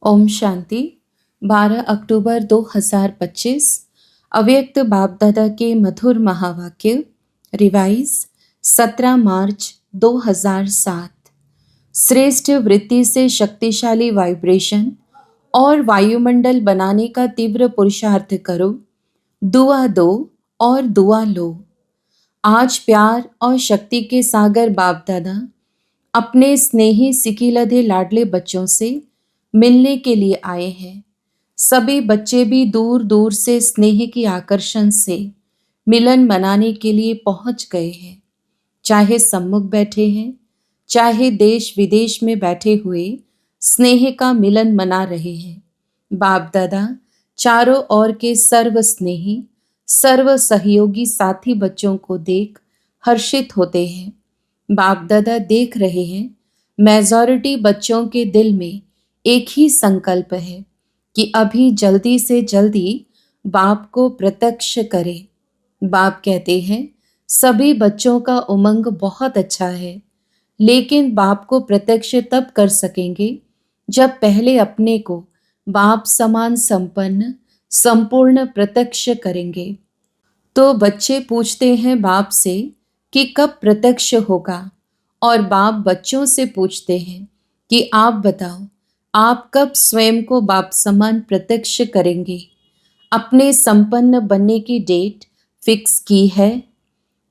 ओम शांति। 12 अक्टूबर 2025 अव्यक्त बाप दादा के मधुर महावाक्य रिवाइज 17 मार्च 2007। श्रेष्ठ वृत्ति से शक्तिशाली वाइब्रेशन और वायुमंडल बनाने का तीव्र पुरुषार्थ करो। दुआ दो और दुआ लो। आज प्यार और शक्ति के सागर बाप दादा अपने स्नेही सिकिलधे लाडले बच्चों से मिलने के लिए आए हैं। सभी बच्चे भी दूर दूर से स्नेह के आकर्षण से मिलन मनाने के लिए पहुंच गए हैं। चाहे सम्मुख बैठे हैं, चाहे देश विदेश में बैठे हुए स्नेह का मिलन मना रहे हैं। बाप दादा चारों ओर के सर्व स्नेही सर्व सहयोगी साथी बच्चों को देख हर्षित होते हैं। बाप दादा देख रहे हैं मेजॉरिटी बच्चों के दिल में एक ही संकल्प है कि अभी जल्दी से जल्दी बाप को प्रत्यक्ष करें। बाप कहते हैं सभी बच्चों का उमंग बहुत अच्छा है, लेकिन बाप को प्रत्यक्ष तब कर सकेंगे जब पहले अपने को बाप समान संपन्न संपूर्ण प्रत्यक्ष करेंगे। तो बच्चे पूछते हैं बाप से कि कब प्रत्यक्ष होगा, और बाप बच्चों से पूछते हैं कि आप बताओ आप कब स्वयं को बाप समान प्रत्यक्ष करेंगे। अपने संपन्न बनने की डेट फिक्स की है।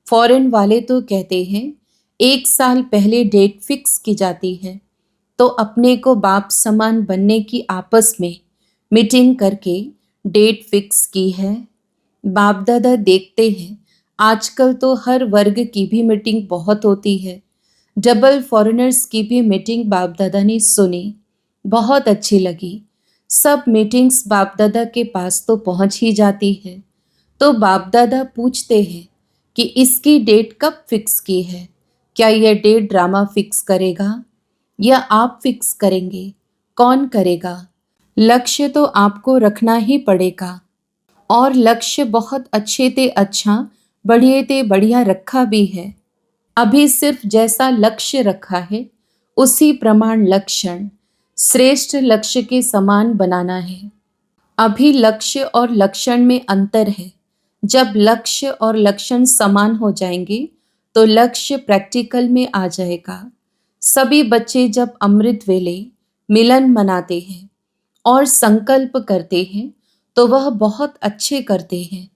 फॉरेन वाले तो कहते हैं 1 साल पहले डेट फिक्स की जाती है, तो अपने को बाप समान बनने की आपस में मीटिंग करके डेट फिक्स की है। बाप दादा देखते हैं आजकल तो हर वर्ग की भी मीटिंग बहुत होती है। डबल फॉरेनर्स की भी मीटिंग बाप दादा ने सुनी, बहुत अच्छी लगी। सब मीटिंग्स बाप दादा के पास तो पहुंच ही जाती है। तो बाप दादा पूछते हैं कि इसकी डेट कब फिक्स की है। क्या यह डेट ड्रामा फिक्स करेगा या आप फिक्स करेंगे? कौन करेगा? लक्ष्य तो आपको रखना ही पड़ेगा, और लक्ष्य बहुत अच्छे ते अच्छा बढ़िया ते बढ़िया रखा भी है। अभी सिर्फ जैसा लक्ष्य रखा है उसी प्रमाण लक्षण श्रेष्ठ लक्ष्य के समान बनाना है। अभी लक्ष्य और लक्षण में अंतर है। जब लक्ष्य और लक्षण समान हो जाएंगे तो लक्ष्य प्रैक्टिकल में आ जाएगा। सभी बच्चे जब अमृत वेले मिलन मनाते हैं और संकल्प करते हैं तो वह बहुत अच्छे करते हैं।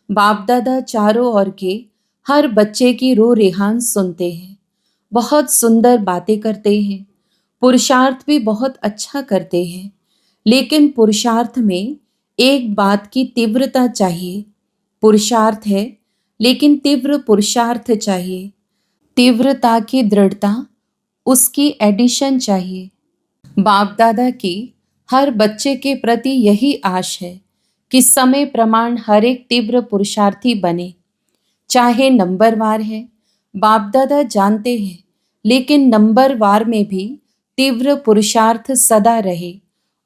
बाप दादा चारों ओर के हर बच्चे की रो रेहान सुनते हैं, बहुत सुंदर बातें करते हैं, पुरुषार्थ भी बहुत अच्छा करते हैं। लेकिन पुरुषार्थ में एक बात की तीव्रता चाहिए। पुरुषार्थ है लेकिन तीव्र पुरुषार्थ चाहिए। तीव्रता की दृढ़ता, उसकी एडिशन चाहिए। बाप दादा की हर बच्चे के प्रति यही आश है कि समय प्रमाण हर एक तीव्र पुरुषार्थी बने। चाहे नंबरवार है, बाप दादा जानते हैं, लेकिन नंबरवार में भी तीव्र पुरुषार्थ सदा रहे,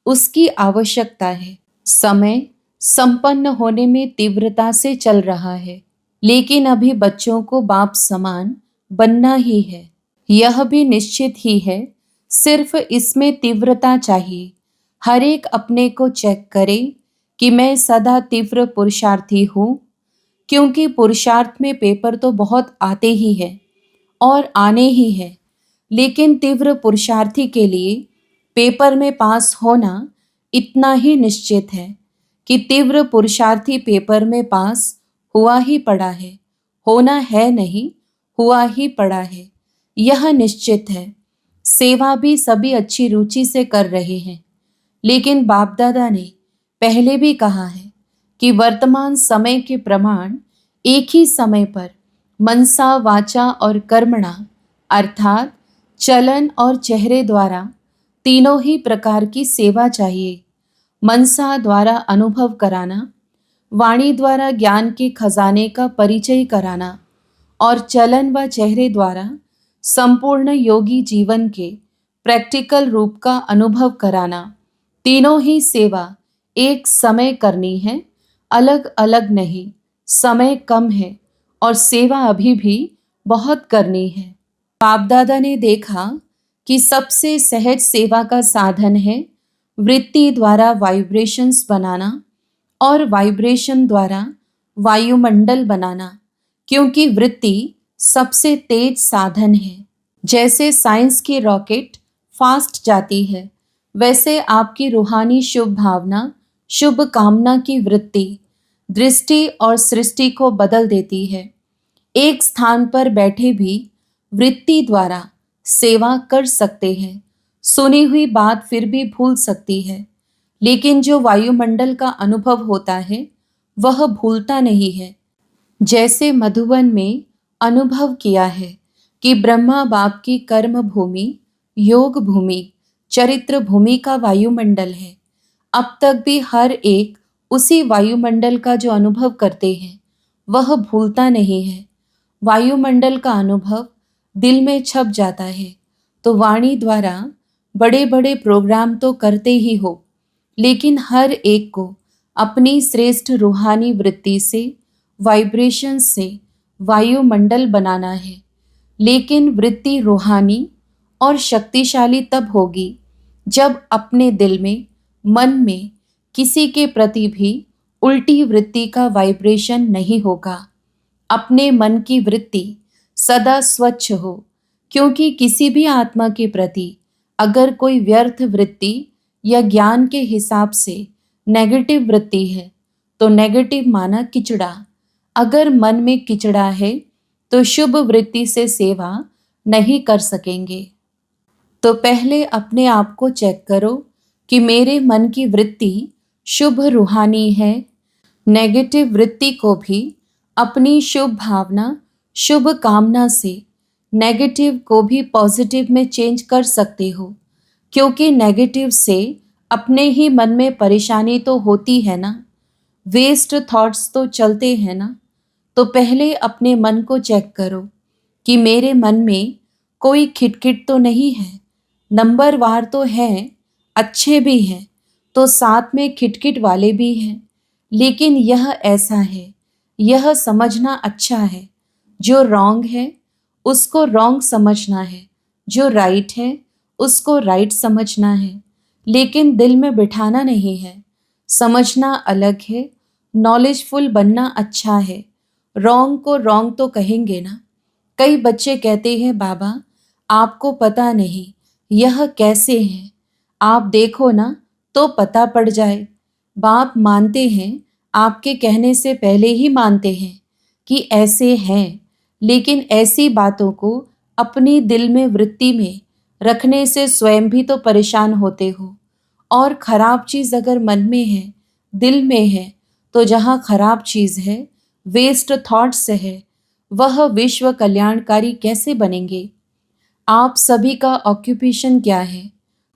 उसकी आवश्यकता है। समय संपन्न होने में तीव्रता से चल रहा है, लेकिन अभी बच्चों को बाप समान बनना ही है। यह भी निश्चित ही है, सिर्फ इसमें तीव्रता चाहिए। हर एक अपने को चेक करे कि मैं सदा तीव्र पुरुषार्थी हूँ, क्योंकि पुरुषार्थ में पेपर तो बहुत आते ही हैं और आने ही हैं, लेकिन तीव्र पुरुषार्थी के लिए पेपर में पास होना इतना ही निश्चित है कि तीव्र पुरुषार्थी पेपर में पास हुआ ही पड़ा है, होना है नहीं, हुआ ही पड़ा है, यह निश्चित है। सेवा भी सभी अच्छी रुचि से कर रहे हैं, लेकिन बाप दादा ने पहले भी कहा है कि वर्तमान समय के प्रमाण एक ही समय पर मनसा वाचा और कर्मणा अर्थात चलन और चेहरे द्वारा तीनों ही प्रकार की सेवा चाहिए। मनसा द्वारा अनुभव कराना, वाणी द्वारा ज्ञान के खजाने का परिचय कराना, और चलन व चेहरे द्वारा संपूर्ण योगी जीवन के प्रैक्टिकल रूप का अनुभव कराना। तीनों ही सेवा एक समय करनी है, अलग अलग नहीं। समय कम है और सेवा अभी भी बहुत करनी है। बाप दादा ने देखा कि सबसे सहज सेवा का साधन है वृत्ति द्वारा वाइब्रेशंस बनाना और वाइब्रेशन द्वारा वायुमंडल बनाना, क्योंकि वृत्ति सबसे तेज साधन है। जैसे साइंस की रॉकेट फास्ट जाती है, वैसे आपकी रूहानी शुभ भावना, शुभ कामना की वृत्ति दृष्टि और सृष्टि को बदल देती है। एक स्थान पर बैठे भी वृत्ति द्वारा सेवा कर सकते हैं। सुनी हुई बात फिर भी भूल सकती है, लेकिन जो वायुमंडल का अनुभव होता है वह भूलता नहीं है। जैसे मधुबन में अनुभव किया है कि ब्रह्मा बाप की कर्म भूमि, योग भूमि, चरित्र भूमि का वायुमंडल है। अब तक भी हर एक उसी वायुमंडल का जो अनुभव करते हैं वह भूलता नहीं है। वायुमंडल का अनुभव दिल में छप जाता है। तो वाणी द्वारा बड़े बड़े प्रोग्राम तो करते ही हो, लेकिन हर एक को अपनी श्रेष्ठ रूहानी वृत्ति से, वाइब्रेशन से वायुमंडल बनाना है। लेकिन वृत्ति रूहानी और शक्तिशाली तब होगी जब अपने दिल में, मन में किसी के प्रति भी उल्टी वृत्ति का वाइब्रेशन नहीं होगा। अपने मन की वृत्ति सदा स्वच्छ हो, क्योंकि किसी भी आत्मा के प्रति अगर कोई व्यर्थ वृत्ति या ज्ञान के हिसाब से नेगेटिव वृत्ति है तो नेगेटिव माना किचड़ा। अगर मन में किचड़ा है तो शुभ वृत्ति से सेवा नहीं कर सकेंगे। तो पहले अपने आप को चेक करो कि मेरे मन की वृत्ति शुभ रूहानी है। नेगेटिव वृत्ति को भी अपनी शुभ भावना, शुभ कामना से नेगेटिव को भी पॉजिटिव में चेंज कर सकते हो, क्योंकि नेगेटिव से अपने ही मन में परेशानी तो होती है ना, वेस्ट थॉट्स तो चलते हैं ना। तो पहले अपने मन को चेक करो कि मेरे मन में कोई खिटखिट तो नहीं है। नंबरवार तो हैं, अच्छे भी हैं, तो साथ में खिटखिट वाले भी हैं। लेकिन यह ऐसा है, यह समझना अच्छा है, जो रॉन्ग है उसको रॉन्ग समझना है, जो राइट है उसको राइट समझना है, लेकिन दिल में बिठाना नहीं है। समझना अलग है, नॉलेजफुल बनना अच्छा है। रॉन्ग को रॉन्ग तो कहेंगे ना। कई बच्चे कहते हैं बाबा आपको पता नहीं यह कैसे है, आप देखो ना तो पता पड़ जाए। बाप मानते हैं, आपके कहने से पहले ही मानते हैं कि ऐसे हैं, लेकिन ऐसी बातों को अपनी दिल में, वृत्ति में रखने से स्वयं भी तो परेशान होते हो। और खराब चीज़ अगर मन में है, दिल में है, तो जहाँ खराब चीज़ है, वेस्ट थॉट्स है, वह विश्व कल्याणकारी कैसे बनेंगे? आप सभी का ऑक्यूपेशन क्या है?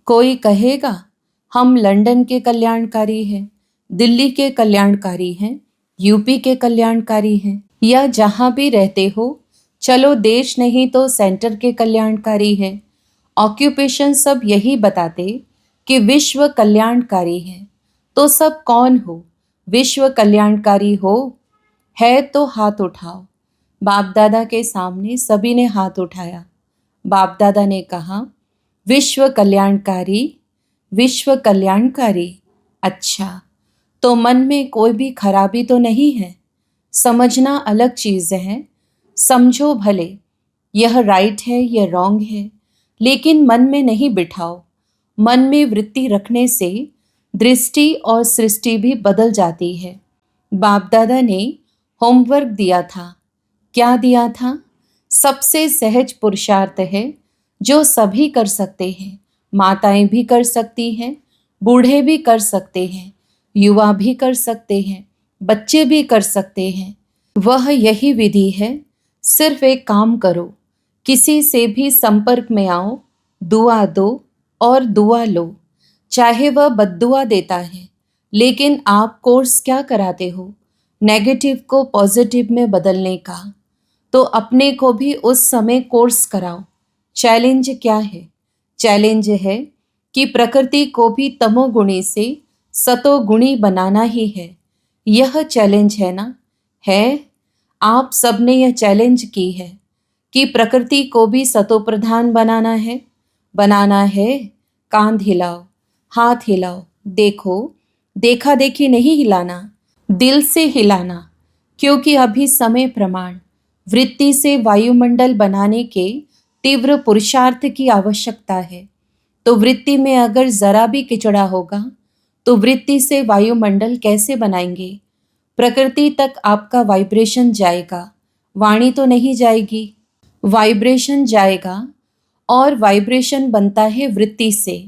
कोई कहेगा हम लंदन के कल्याणकारी हैं, दिल्ली के कल्याणकारी हैं, यूपी के कल्याणकारी हैं, या जहाँ भी रहते हो, चलो देश नहीं तो सेंटर के कल्याणकारी हैं। ऑक्यूपेशन सब यही बताते कि विश्व कल्याणकारी है। तो सब कौन हो? विश्व कल्याणकारी हो? है तो हाथ उठाओ। बाप दादा के सामने सभी ने हाथ उठाया। बाप दादा ने कहा विश्व कल्याणकारी, विश्व कल्याणकारी। अच्छा, तो मन में कोई भी खराबी तो नहीं है। समझना अलग चीज़ है। समझो भले यह राइट है, यह रॉन्ग है, लेकिन मन में नहीं बिठाओ। मन में वृत्ति रखने से दृष्टि और सृष्टि भी बदल जाती है। बाप दादा ने होमवर्क दिया था। क्या दिया था? सबसे सहज पुरुषार्थ है जो सभी कर सकते हैं। माताएं भी कर सकती हैं, बूढ़े भी कर सकते हैं, युवा भी कर सकते हैं, बच्चे भी कर सकते हैं। वह यही विधि है। सिर्फ एक काम करो, किसी से भी संपर्क में आओ, दुआ दो और दुआ लो। चाहे वह बद्दुआ देता है, लेकिन आप कोर्स क्या कराते हो? नेगेटिव को पॉजिटिव में बदलने का। तो अपने को भी उस समय कोर्स कराओ। चैलेंज क्या है? चैलेंज है कि प्रकृति को भी तमोगुणी से सतोगुणी बनाना ही है। यह चैलेंज है ना? है। आप सबने यह चैलेंज की है कि प्रकृति को भी सतोप्रधान बनाना है। बनाना है। कांध हिलाओ, हाथ हिलाओ, देखो, देखा देखी नहीं हिलाना, दिल से हिलाना, क्योंकि अभी समय प्रमाण वृत्ति से वायुमंडल बनाने के तीव्र पुरुषार्थ की आवश्यकता है। तो वृत्ति में अगर जरा भी किचड़ा होगा तो वृत्ति से वायुमंडल कैसे बनाएंगे? प्रकृति तक आपका वाइब्रेशन जाएगा, वाणी तो नहीं जाएगी। वाइब्रेशन जाएगा और वाइब्रेशन बनता है वृत्ति से,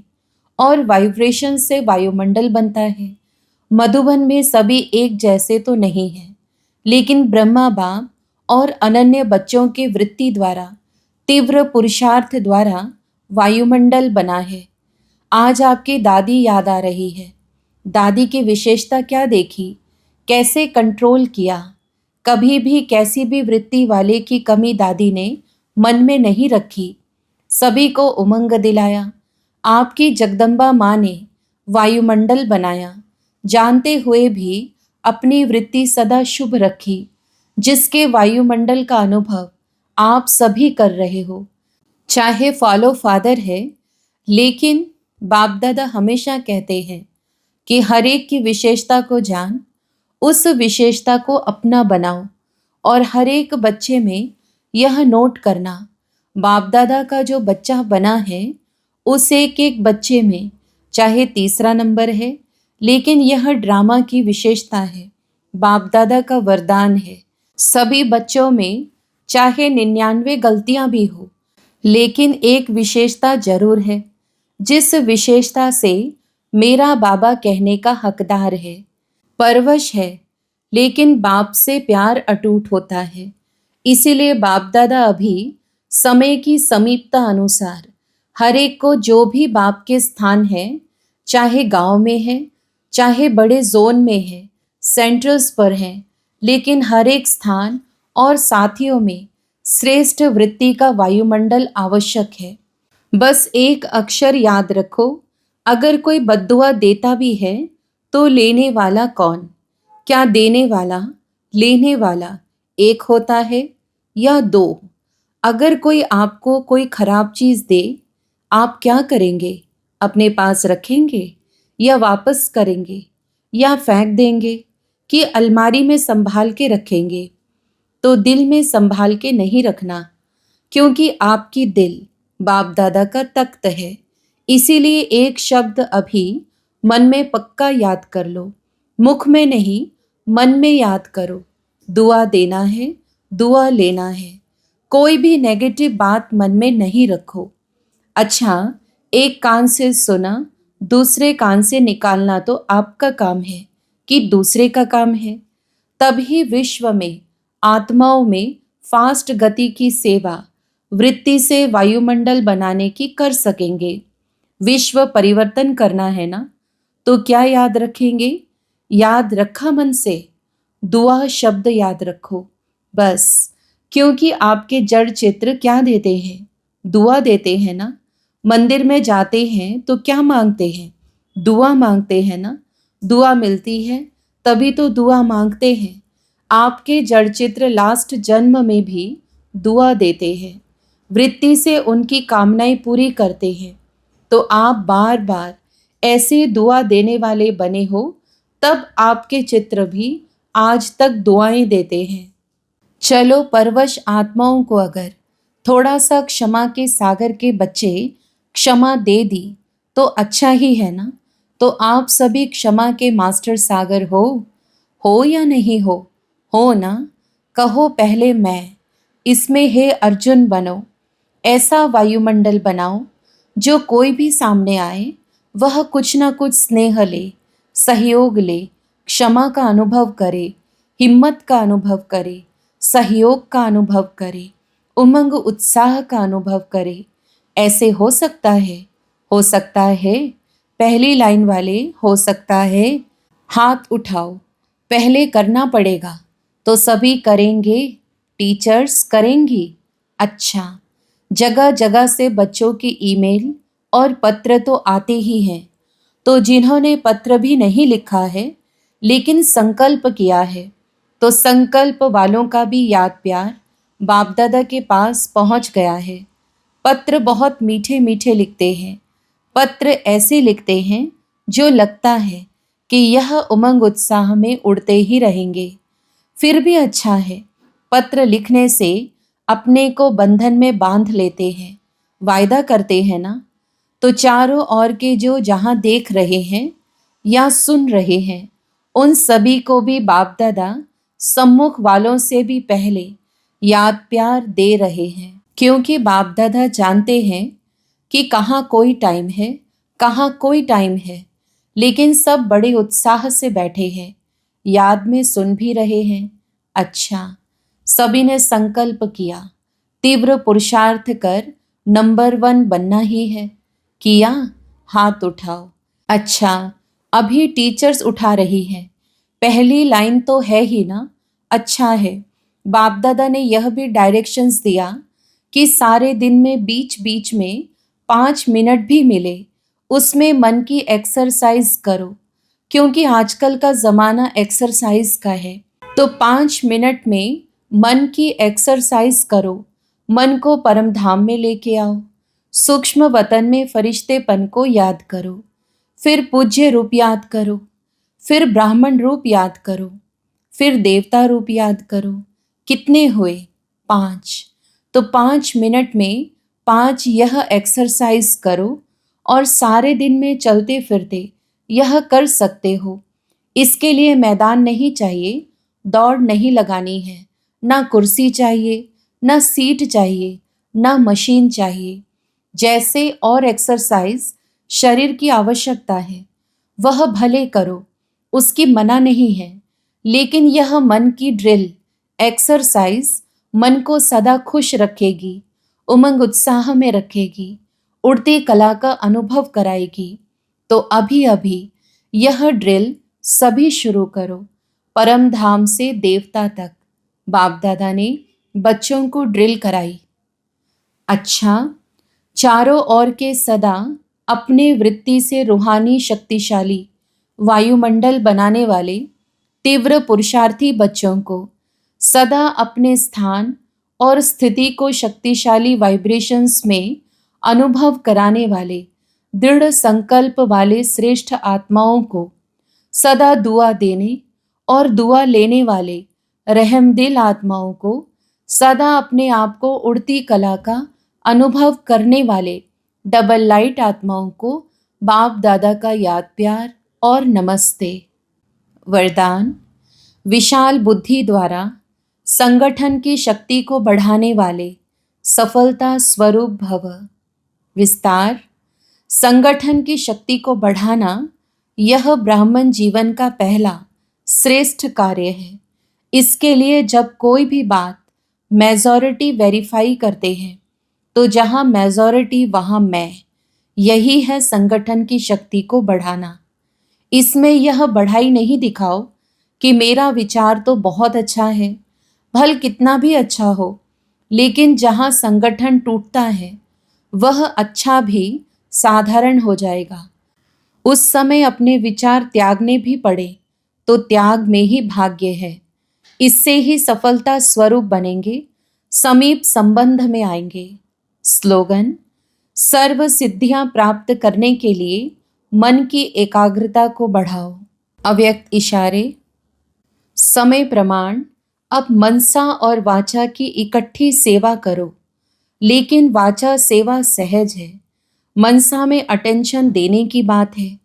और वाइब्रेशन से वायुमंडल बनता है। मधुबन में सभी एक जैसे तो नहीं है, लेकिन ब्रह्मा बाप और अनन्य बच्चों के वृत्ति द्वारा, तीव्र पुरुषार्थ द्वारा वायुमंडल बना है। आज आपकी दादी याद आ रही है। दादी की विशेषता क्या देखी, कैसे कंट्रोल किया। कभी भी कैसी भी वृत्ति वाले की कमी दादी ने मन में नहीं रखी, सभी को उमंग दिलाया। आपकी जगदम्बा माँ ने वायुमंडल बनाया, जानते हुए भी अपनी वृत्ति सदा शुभ रखी, जिसके वायुमंडल का अनुभव आप सभी कर रहे हो। चाहे फॉलो फादर है, लेकिन बाप दादा हमेशा कहते हैं कि हर एक की विशेषता को जान, उस विशेषता को अपना बनाओ, और हर एक बच्चे में यह नोट करना, बाप दादा का जो बच्चा बना है उस एक एक बच्चे में चाहे तीसरा नंबर है, लेकिन यह ड्रामा की विशेषता है, बाप दादा का वरदान है। सभी बच्चों में चाहे 99 गलतियां भी हो, लेकिन एक विशेषता जरूर है, जिस विशेषता से मेरा बाबा कहने का हकदार है। परवश है, लेकिन बाप से प्यार अटूट होता है। इसीलिए बाप दादा अभी समय की समीपता अनुसार हर एक को जो भी बाप के स्थान है, चाहे गांव में है, चाहे बड़े जोन में है, सेंटर्स पर हैं, लेकिन हर एक स्थान और साथियों में श्रेष्ठ वृत्ति का वायुमंडल आवश्यक है। बस एक अक्षर याद रखो, अगर कोई बद्दुआ देता भी है तो लेने वाला कौन? क्या देने वाला, लेने वाला एक होता है या दो? अगर कोई आपको कोई खराब चीज दे, आप क्या करेंगे? अपने पास रखेंगे या वापस करेंगे या फेंक देंगे कि अलमारी में संभाल के रखेंगे? तो दिल में संभाल के नहीं रखना, क्योंकि आपकी दिल बाप दादा का तख्त है। इसीलिए एक शब्द अभी मन में पक्का याद कर लो, मुख में नहीं, मन में याद करो। दुआ देना है, दुआ लेना है। कोई भी नेगेटिव बात मन में नहीं रखो। अच्छा, एक कान से सुना, दूसरे कान से निकालना तो आपका काम है कि दूसरे का काम है? तभी विश्व में आत्माओं में फास्ट गति की सेवा वृत्ति से वायुमंडल बनाने की कर सकेंगे। विश्व परिवर्तन करना है ना, तो क्या याद रखेंगे? याद रखा मन से, दुआ शब्द याद रखो बस। क्योंकि आपके जड़ चित्र क्या देते हैं? दुआ देते हैं ना। मंदिर में जाते हैं तो क्या मांगते हैं? दुआ मांगते हैं ना। दुआ मिलती है तभी तो दुआ मांगते हैं। आपके जड़ चित्र लास्ट जन्म में भी दुआ देते हैं, वृत्ति से उनकी कामनाएं पूरी करते हैं। तो आप बार बार ऐसे दुआ देने वाले बने हो, तब आपके चित्र भी आज तक दुआएं देते हैं। चलो, परवश आत्माओं को अगर थोड़ा सा क्षमा के सागर के बच्चे क्षमा दे दी तो अच्छा ही है ना। तो आप सभी क्षमा के मास्टर सागर हो या नहीं हो ना? कहो पहले मैं, इसमें हे अर्जुन बनो। ऐसा वायुमंडल बनाओ जो कोई भी सामने आए वह कुछ ना कुछ स्नेह ले, सहयोग ले, क्षमा का अनुभव करे, हिम्मत का अनुभव करे, सहयोग का अनुभव करे, उमंग उत्साह का अनुभव करे। ऐसे हो सकता है? हो सकता है? पहली लाइन वाले हो सकता है? हाथ उठाओ। पहले करना पड़ेगा तो सभी करेंगे, टीचर्स करेंगी। अच्छा, जगह जगह से बच्चों की ईमेल और पत्र तो आते ही हैं। तो जिन्होंने पत्र भी नहीं लिखा है लेकिन संकल्प किया है, तो संकल्प वालों का भी याद प्यार बाप दादा के पास पहुंच गया है। पत्र बहुत मीठे मीठे लिखते हैं। पत्र ऐसे लिखते हैं जो लगता है कि यह उमंग उत्साह में उड़ते ही रहेंगे। फिर भी अच्छा है, पत्र लिखने से अपने को बंधन में बांध लेते हैं, वायदा करते हैं ना। तो चारों ओर के जो जहां देख रहे हैं या सुन रहे हैं, उन सभी को भी बाप दादा सम्मुख वालों से भी पहले याद प्यार दे रहे हैं, क्योंकि बाप दादा जानते हैं कि कहाँ कोई टाइम है, कहाँ कोई टाइम है। लेकिन सब बड़े उत्साह से बैठे हैं, याद में सुन भी रहे हैं। अच्छा, सभी ने संकल्प किया, तीव्र पुरुषार्थ कर नंबर 1 बनना ही है। किया? हाथ उठाओ। अच्छा, अभी टीचर्स उठा रही हैं। पहली लाइन तो है ही ना। अच्छा है, बाप दादा ने यह भी डायरेक्शंस दिया कि सारे दिन में बीच बीच में 5 मिनट भी मिले, उसमें मन की एक्सरसाइज करो, क्योंकि आजकल का ज़माना एक्सरसाइज का है। तो 5 मिनट में मन की एक्सरसाइज करो, मन को परम धाम में लेके आओ, सूक्ष्म वतन में फरिश्तेपन को याद करो, फिर पूज्य रूप याद करो, फिर ब्राह्मण रूप याद करो, फिर देवता रूप याद करो। कितने हुए? 5। तो 5 मिनट में 5 यह एक्सरसाइज करो और सारे दिन में चलते फिरते यह कर सकते हो। इसके लिए मैदान नहीं चाहिए, दौड़ नहीं लगानी है, ना कुर्सी चाहिए, ना सीट चाहिए, ना मशीन चाहिए। जैसे और एक्सरसाइज शरीर की आवश्यकता है, वह भले करो, उसकी मना नहीं है। लेकिन यह मन की ड्रिल, एक्सरसाइज मन को सदा खुश रखेगी, उमंग उत्साह में रखेगी, उड़ती कला का अनुभव कराएगी। तो अभी अभी यह ड्रिल सभी शुरू करो, परम धाम से देवता तक। बाप दादा ने बच्चों को ड्रिल कराई। अच्छा, चारों ओर के सदा अपने वृत्ति से रूहानी शक्तिशाली वायुमंडल बनाने वाले तीव्र पुरुषार्थी बच्चों को सदा अपने स्थान और स्थिति को शक्तिशाली वाइब्रेशंस में अनुभव कराने वाले दृढ़ संकल्प वाले श्रेष्ठ आत्माओं को सदा दुआ देने और दुआ लेने वाले रहमदिल आत्माओं को सदा अपने आप को उड़ती कला का अनुभव करने वाले डबल लाइट आत्माओं को बाप दादा का याद प्यार और नमस्ते। वरदान: विशाल बुद्धि द्वारा संगठन की शक्ति को बढ़ाने वाले सफलता स्वरूप भव। विस्तार: संगठन की शक्ति को बढ़ाना यह ब्राह्मण जीवन का पहला श्रेष्ठ कार्य है। इसके लिए जब कोई भी बात मेजॉरिटी वेरीफाई करते हैं, तो जहां मेजॉरिटी वहां मैं, यही है संगठन की शक्ति को बढ़ाना। इसमें यह बढ़ाई नहीं दिखाओ कि मेरा विचार तो बहुत अच्छा है, भल कितना भी अच्छा हो, लेकिन जहां संगठन टूटता है वह अच्छा भी साधारण हो जाएगा। उस समय अपने विचार त्यागने भी पड़े तो त्याग में ही भाग्य है। इससे ही सफलता स्वरूप बनेंगे, समीप संबंध में आएंगे। स्लोगन: सर्व सिद्धियां प्राप्त करने के लिए मन की एकाग्रता को बढ़ाओ। अव्यक्त इशारे। समय प्रमाण: अब मनसा और वाचा की इकट्ठी सेवा करो, लेकिन वाचा सेवा सहज है, मनसा में अटेंशन देने की बात है।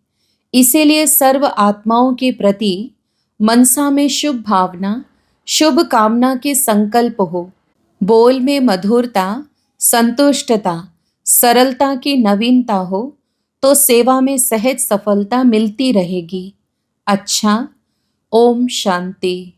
इसीलिए सर्व आत्माओं के प्रति मनसा में शुभ भावना, शुभ कामना के संकल्प हो। बोल में मधुरता, संतुष्टता, सरलता की नवीनता हो, तो सेवा में सहज सफलता मिलती रहेगी। अच्छा, ओम शांति।